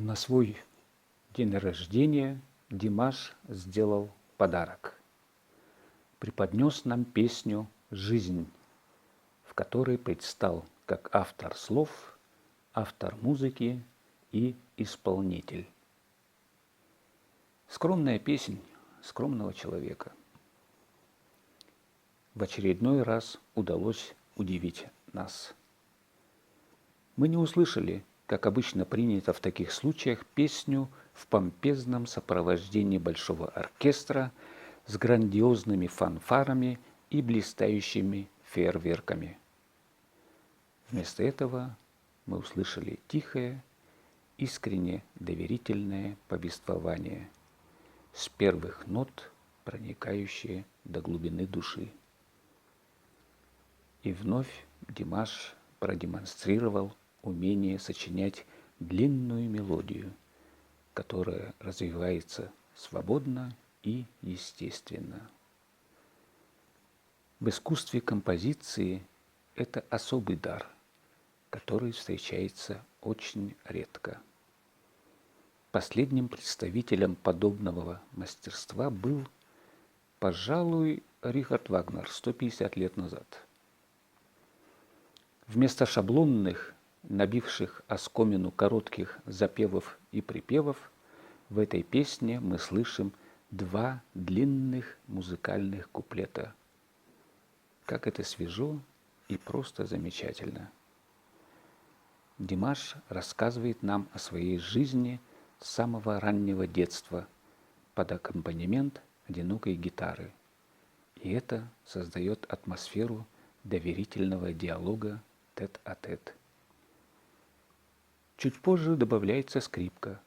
На свой день рождения Димаш сделал подарок. Преподнес нам песню «Жизнь», в которой предстал как автор слов, автор музыки и исполнитель. Скромная песнь скромного человека. В очередной раз удалось удивить нас. Мы не услышали, как обычно принято в таких случаях, песню в помпезном сопровождении большого оркестра с грандиозными фанфарами и блистающими фейерверками. Вместо этого мы услышали тихое, искренне доверительное повествование, с первых нот проникающее до глубины души. И вновь Димаш продемонстрировал умение сочинять длинную мелодию, которая развивается свободно и естественно. В искусстве композиции это особый дар, который встречается очень редко. Последним представителем подобного мастерства был, пожалуй, Рихард Вагнер 150 лет назад. Вместо шаблонных, набивших оскомину коротких запевов и припевов, в этой песне мы слышим два длинных музыкальных куплета. Как это свежо и просто замечательно. Димаш рассказывает нам о своей жизни с самого раннего детства под аккомпанемент одинокой гитары. И это создает атмосферу доверительного диалога тет-а-тет. Чуть позже добавляется скрипка,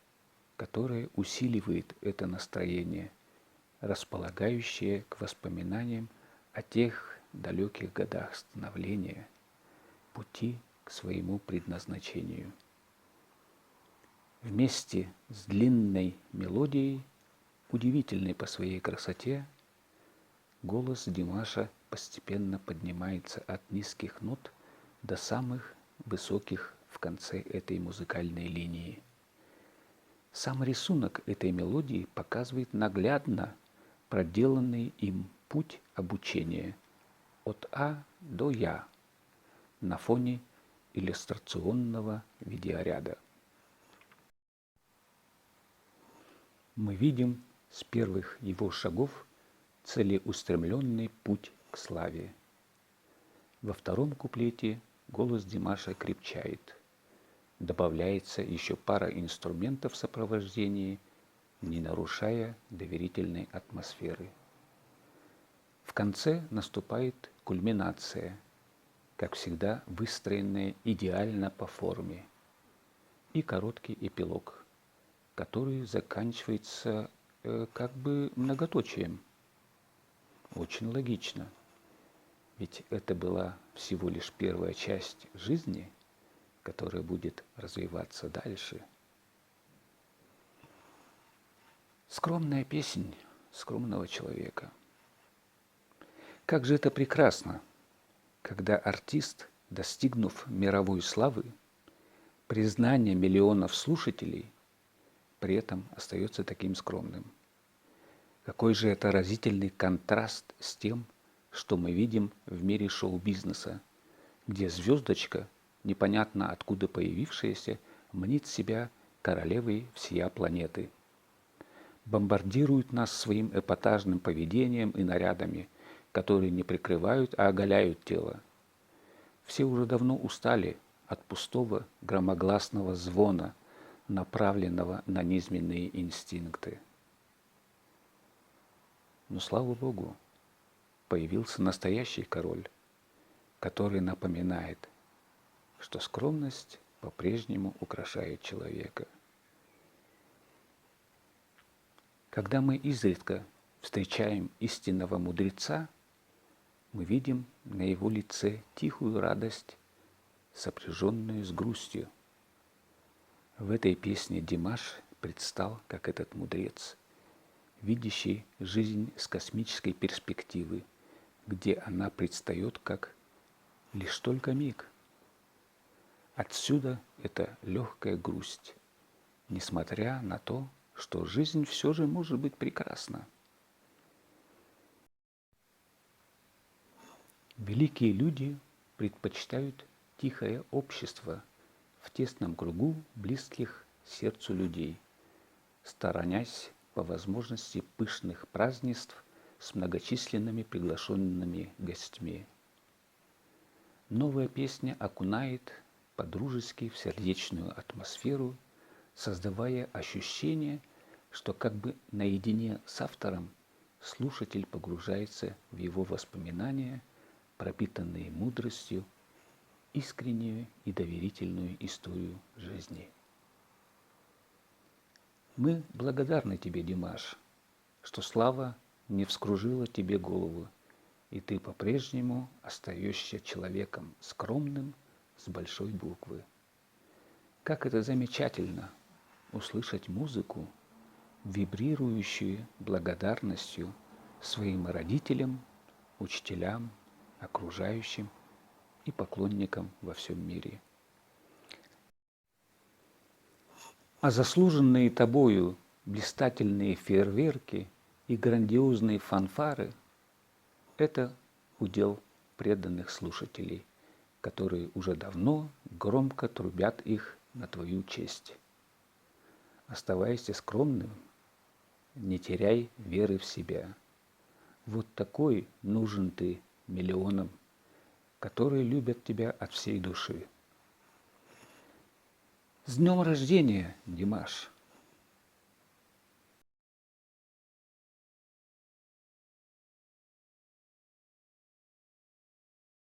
которая усиливает это настроение, располагающее к воспоминаниям о тех далеких годах становления, пути к своему предназначению. Вместе с длинной мелодией, удивительной по своей красоте, голос Димаша постепенно поднимается от низких нот до самых высоких в конце этой музыкальной линии. Сам рисунок этой мелодии показывает наглядно проделанный им путь обучения от А до Я на фоне иллюстрационного видеоряда. Мы видим с первых его шагов целеустремленный путь к славе. Во втором куплете голос Димаша крепчает. Добавляется еще пара инструментов в сопровождении, не нарушая доверительной атмосферы. В конце наступает кульминация, как всегда выстроенная идеально по форме, и короткий эпилог, который заканчивается как бы многоточием. Очень логично, ведь это была всего лишь первая часть жизни, которая будет развиваться дальше. Скромная песнь скромного человека. Как же это прекрасно, когда артист, достигнув мировой славы, признания миллионов слушателей, при этом остается таким скромным. Какой же это разительный контраст с тем, что мы видим в мире шоу-бизнеса, где звездочка, непонятно откуда появившаяся, мнит себя королевой всея планеты. Бомбардирует нас своим эпатажным поведением и нарядами, которые не прикрывают, а оголяют тело. Все уже давно устали от пустого громогласного звона, направленного на низменные инстинкты. Но, слава Богу, появился настоящий король, который напоминает, что скромность по-прежнему украшает человека. Когда мы изредка встречаем истинного мудреца, мы видим на его лице тихую радость, сопряженную с грустью. В этой песне Димаш предстал как этот мудрец, видящий жизнь с космической перспективы, где она предстает как лишь только миг. Отсюда эта легкая грусть, несмотря на то, что жизнь все же может быть прекрасна. Великие люди предпочитают тихое общество в тесном кругу близких сердцу людей, сторонясь по возможности пышных празднеств с многочисленными приглашенными гостями. Новая песня окунает по-дружески в сердечную атмосферу, создавая ощущение, что как бы наедине с автором слушатель погружается в его воспоминания, пропитанные мудростью, искреннюю и доверительную историю жизни. Мы благодарны тебе, Димаш, что слава не вскружила тебе голову, и ты по-прежнему остаешься человеком скромным с большой буквы. Как это замечательно услышать музыку, вибрирующую благодарностью своим родителям, учителям, окружающим и поклонникам во всем мире. А заслуженные тобою блистательные фейерверки и грандиозные фанфары – это удел преданных слушателей, которые уже давно громко трубят их на твою честь. Оставайся скромным, не теряй веры в себя. Вот такой нужен ты миллионам, которые любят тебя от всей души. С днем рождения, Димаш!